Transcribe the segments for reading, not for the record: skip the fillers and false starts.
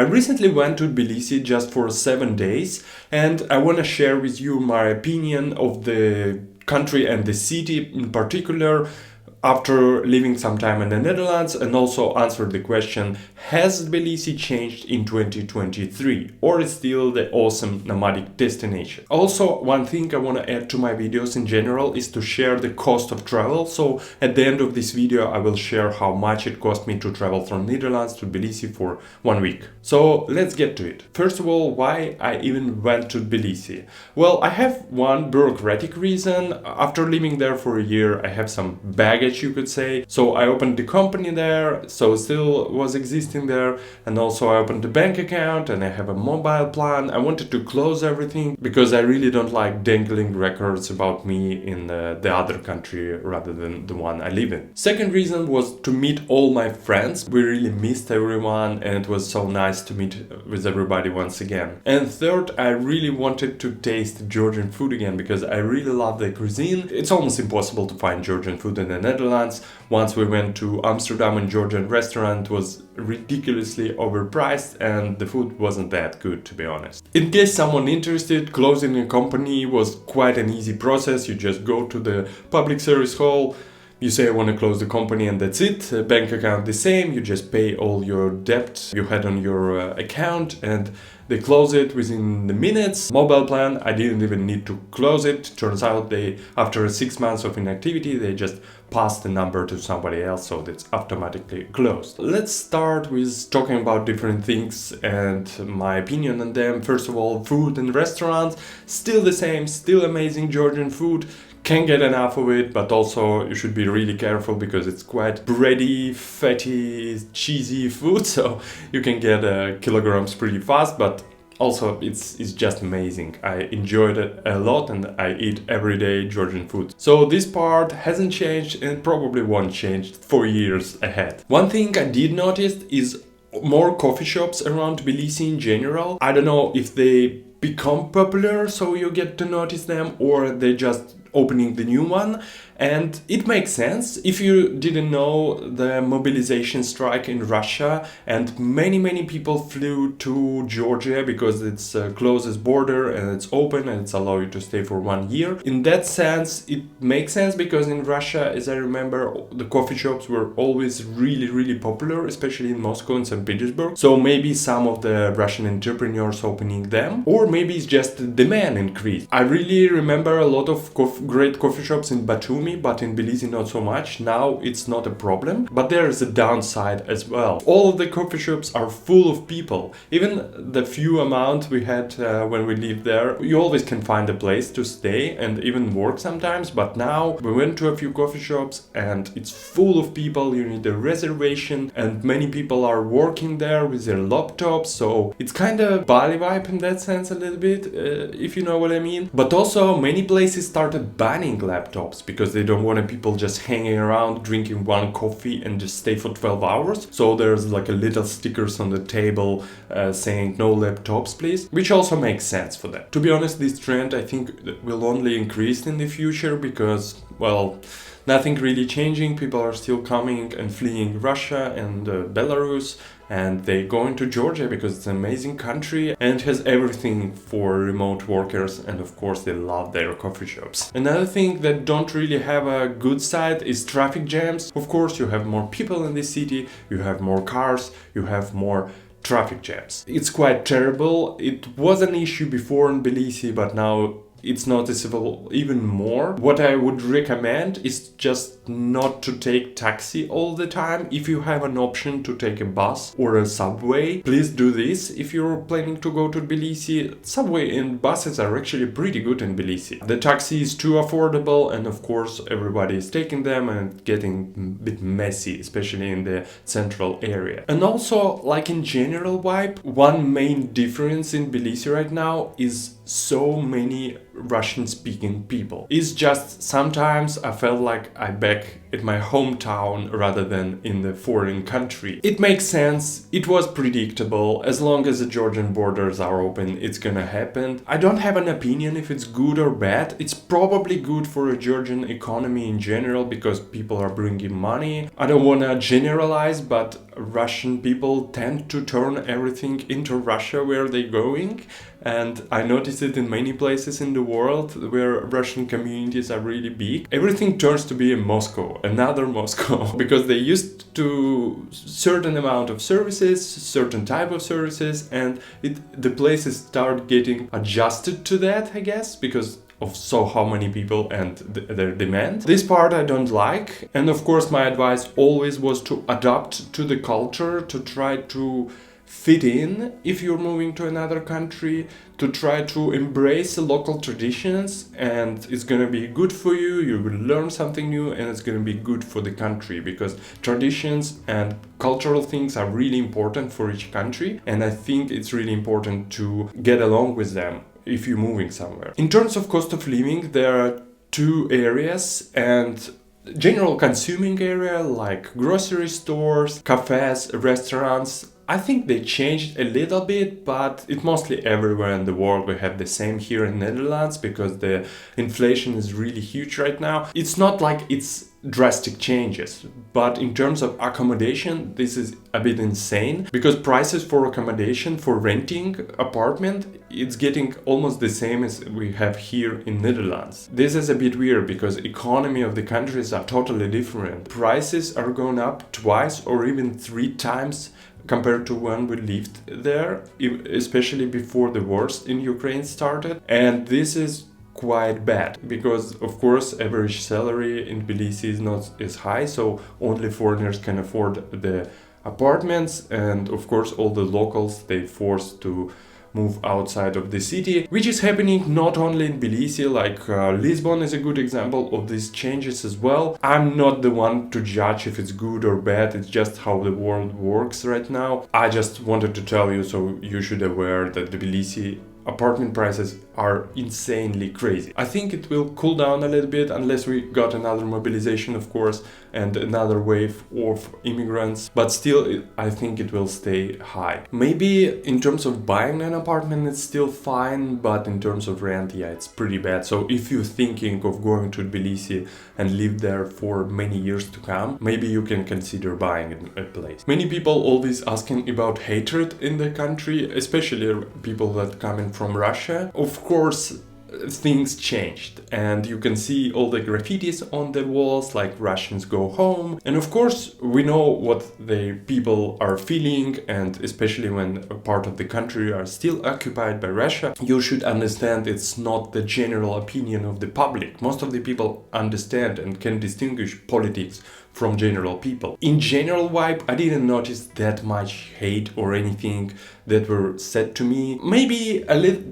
recently went to Tbilisi just for 7 days, and I want to share with you my opinion of the country and the city in particular after living some time in the Netherlands, and also answer the question, has Tbilisi changed in 2023 or is still the awesome nomadic destination? Also, one thing I want to add to my videos in general is to share the cost of travel. So at the end of this video I will share how much it cost me to travel from Netherlands to Tbilisi for 1 week. So let's get to it. First of all, why I even went to Tbilisi? Well, I have one bureaucratic reason. After living there for a year, I have some baggage, you could say. So I opened the company there, so still was existing there, and also I opened the bank account and I have a mobile plan. I wanted to close everything because I really don't like dangling records about me in the other country rather than the one I live in. Second reason was to meet all my friends. We really missed everyone and it was so nice to meet with everybody once again. And third, I really wanted to taste Georgian food again because I really love the cuisine. It's almost impossible to find Georgian food in the Netherlands. Once we went to Amsterdam, and Georgian restaurant was ridiculously overpriced and the food wasn't that good, to be honest. In case someone interested, closing a company was quite an easy process. You just go to the public service hall, you say I want to close the company and that's it. Bank account the same, you just pay all your debt you had on your account and they close it within the minutes. Mobile plan, I didn't even need to close it. Turns out they, after 6 months of inactivity, they just pass the number to somebody else, so that's automatically closed. Let's start with talking about different things and my opinion on them. First of all, food and restaurants, still the same, still amazing Georgian food. Can't get enough of it, but also you should be really careful because it's quite bready, fatty, cheesy food, so you can get kilograms pretty fast, but also it's just amazing. I enjoyed it a lot and I eat every day Georgian food. So this part hasn't changed and probably won't change for years ahead. One thing I did notice is more coffee shops around Tbilisi in general. I don't know if they become popular so you get to notice them or they just opening the new one, and it makes sense. If you didn't know, the mobilization strike in Russia and many people flew to Georgia because it's closest border and it's open and it's allow you to stay for 1 year. In that sense it makes sense because in Russia, as I remember, the coffee shops were always really popular, especially in Moscow and St. Petersburg. So maybe some of the Russian entrepreneurs opening them, or maybe it's just the demand increased. I really remember a lot of great coffee shops in Batumi, but in Tbilisi not so much. Now it's not a problem, but there is a downside as well. All of the coffee shops are full of people. Even the few amount we had when we lived there, you always can find a place to stay and even work sometimes, but now we went to a few coffee shops and it's full of people. You need a reservation and many people are working there with their laptops, so it's kind of Bali vibe in that sense a little bit, if you know what I mean. But also many places started banning laptops because they don't want people just hanging around drinking one coffee and just stay for 12 hours. So there's like a little stickers on the table saying no laptops please, which also makes sense for them. To be honest, this trend I think will only increase in the future because, well, nothing really changing. People are still coming and fleeing Russia and Belarus, and they go into Georgia because it's an amazing country and has everything for remote workers, and of course they love their coffee shops. Another thing that don't really have a good side is traffic jams. Of course, you have more people in the city, you have more cars, you have more traffic jams. It's quite terrible. It was an issue before in Tbilisi, but now it's noticeable even more. What I would recommend is just not to take taxi all the time. If you have an option to take a bus or a subway, please do this. If you're planning to go to Tbilisi, subway and buses are actually pretty good in Tbilisi. The taxi is too affordable, and of course everybody is taking them and getting a bit messy, especially in the central area. And also, like in general vibe, one main difference in Tbilisi right now is so many Russian speaking people. It's just sometimes I felt like I'm back at my hometown rather than in the foreign country. It makes sense, it was predictable. As long as the Georgian borders are open, it's gonna happen. I don't have an opinion if it's good or bad. It's probably good for a Georgian economy in general because people are bringing money. I don't wanna generalize, but Russian people tend to turn everything into Russia where they're going. And I notice it in many places in the world where Russian communities are really big. Everything turns to be a Moscow, another Moscow, because they used to certain amount of services, certain type of services, and the places start getting adjusted to that, I guess, because of so how many people and their demand. This part I don't like, and of course my advice always was to adapt to the culture, to try to fit in if you're moving to another country, to try to embrace the local traditions, and it's gonna be good for you, you will learn something new, and it's gonna be good for the country, because traditions and cultural things are really important for each country, and I think it's really important to get along with them if you're moving somewhere. In terms of cost of living, there are two areas, and general consuming area like grocery stores, cafes, restaurants, I think they changed a little bit, but it's mostly everywhere in the world. We have the same here in Netherlands because the inflation is really huge right now. It's not like it's drastic changes, but in terms of accommodation, this is a bit insane because prices for accommodation, for renting apartment, it's getting almost the same as we have here in Netherlands. This is a bit weird because economy of the countries are totally different. Prices are going up twice or even 3 times compared to when we lived there, especially before the wars in Ukraine started. And this is quite bad because, of course, average salary in Tbilisi is not as high, so only foreigners can afford the apartments, and of course all the locals, they forced to move outside of the city, which is happening not only in Tbilisi, like Lisbon is a good example of these changes as well. I'm not the one to judge if it's good or bad, it's just how the world works right now. I just wanted to tell you so you should aware that Tbilisi apartment prices are insanely crazy. I think it will cool down a little bit unless we got another mobilization, of course, and another wave of immigrants, but still I think it will stay high. Maybe in terms of buying an apartment it's still fine, but in terms of rent, yeah, it's pretty bad. So if you're thinking of going to Tbilisi and live there for many years to come, maybe you can consider buying a place. Many people always asking about hatred in the country, especially people that come in from Russia. Of course, things changed, and you can see all the graffitis on the walls like Russians go home, and of course we know what the people are feeling, and especially when a part of the country are still occupied by Russia, you should understand it's not the general opinion of the public. Most of the people understand and can distinguish politics from general people. In general vibe, I didn't notice that much hate or anything that were said to me. Maybe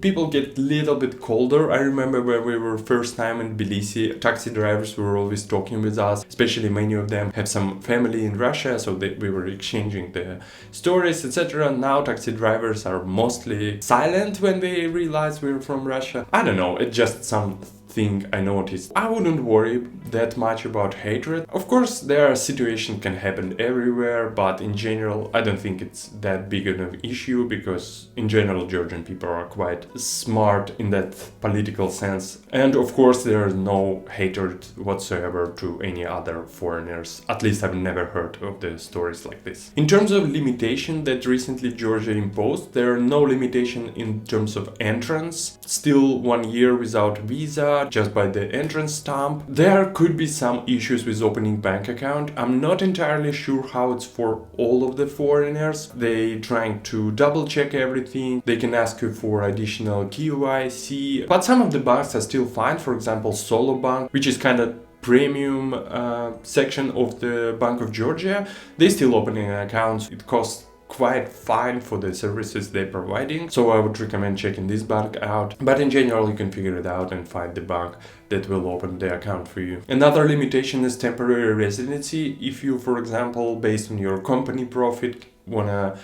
people get a little bit colder. I remember when we were first time in Tbilisi, taxi drivers were always talking with us, especially many of them have some family in Russia, so we were exchanging the stories, etc. Now taxi drivers are mostly silent when they realize we're from Russia. I don't know, it's just something I noticed. I wouldn't worry that much about hatred. Of course, there are situations can happen everywhere, but in general, I don't think it's that big of an issue because in general, Georgian people are quite smart in that political sense. And of course, there is no hatred whatsoever to any other foreigners. At least I've never heard of the stories like this. In terms of limitation that recently Georgia imposed, there are no limitation in terms of entrance. Still 1 year without visa, just by the entrance stamp. There could be some issues with opening bank account. I'm not entirely sure how it's for all of the foreigners. They trying to double check everything. They can ask you for additional KYC, but some of the banks are still fine. For example, Solo Bank, which is kind of premium section of the Bank of Georgia, they still opening accounts. It costs quite fine for the services they're providing, so I would recommend checking this bank out, but in general you can figure it out and find the bank that will open the account for you. Another limitation is temporary residency. If you, for example, based on your company profit, wanna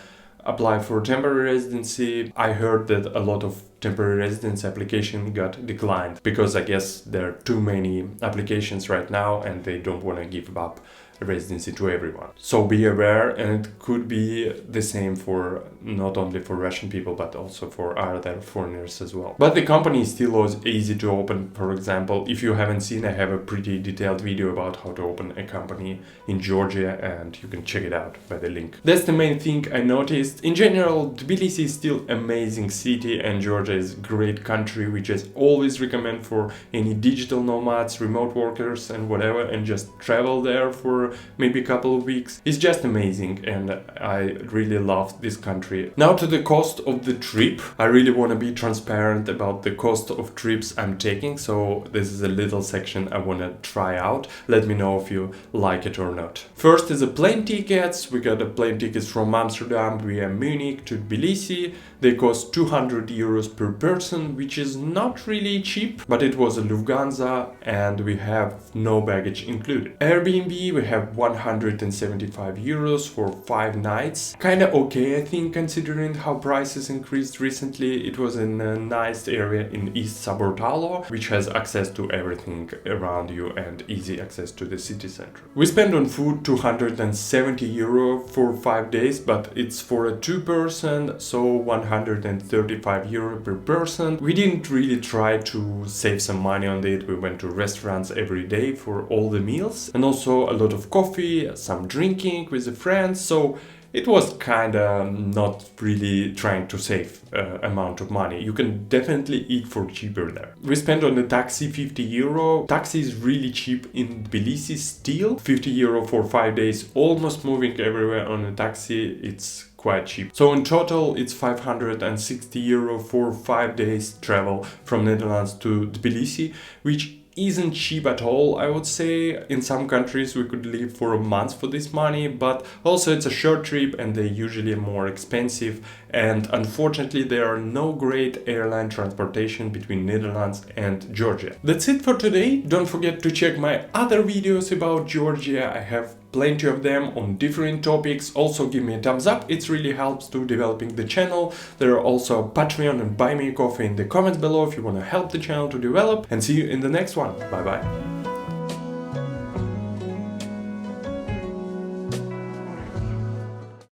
apply for temporary residency, I heard that a lot of temporary residence application got declined because I guess there are too many applications right now and they don't want to give up residency to everyone. So be aware, and it could be the same for not only for Russian people but also for other foreigners as well. But the company is still easy to open. For example, if you haven't seen, I have a pretty detailed video about how to open a company in Georgia, and you can check it out by the link. That's the main thing I noticed. In general, Tbilisi is still amazing city, and Georgia is a great country. We just always recommend for any digital nomads, remote workers and whatever, and just travel there for maybe a couple of weeks. It's just amazing, and I really love this country. Now to the cost of the trip. I really want to be transparent about the cost of trips I'm taking, so this is a little section I want to try out. Let me know if you like it or not. First is the plane tickets. We got the plane tickets from Amsterdam via Munich to Tbilisi. They cost 200 euros per person, which is not really cheap, but it was a Lufthansa and we have no baggage included. Airbnb, we have 175 euros for 5 nights. Kinda okay, I think, considering how prices increased recently. It was in a nice area in East Sabortalo, which has access to everything around you and easy access to the city center. We spent on food 270 euro for 5 days, but it's for a 2-person, so 135 euro per person. We didn't really try to save some money on it. We went to restaurants every day for all the meals, and also a lot of coffee, some drinking with the friends, so it was kinda not really trying to save amount of money. You can definitely eat for cheaper there. We spent on the taxi 50 euro. Taxi is really cheap in Tbilisi still. 50 euro for 5 days, almost moving everywhere on a taxi. It's quite cheap. So in total it's 560 euro for 5 days travel from Netherlands to Tbilisi, which isn't cheap at all, I would say. In some countries we could live for a month for this money, but also it's a short trip and they're usually more expensive, and unfortunately there are no great airline transportation between Netherlands and Georgia. That's it for today. Don't forget to check my other videos about Georgia. I have plenty of them on different topics. Also give me a thumbs up, it really helps to developing the channel. There are also Patreon and Buy Me a Coffee in the comments below if you want to help the channel to develop, and see you in the next one. Bye bye.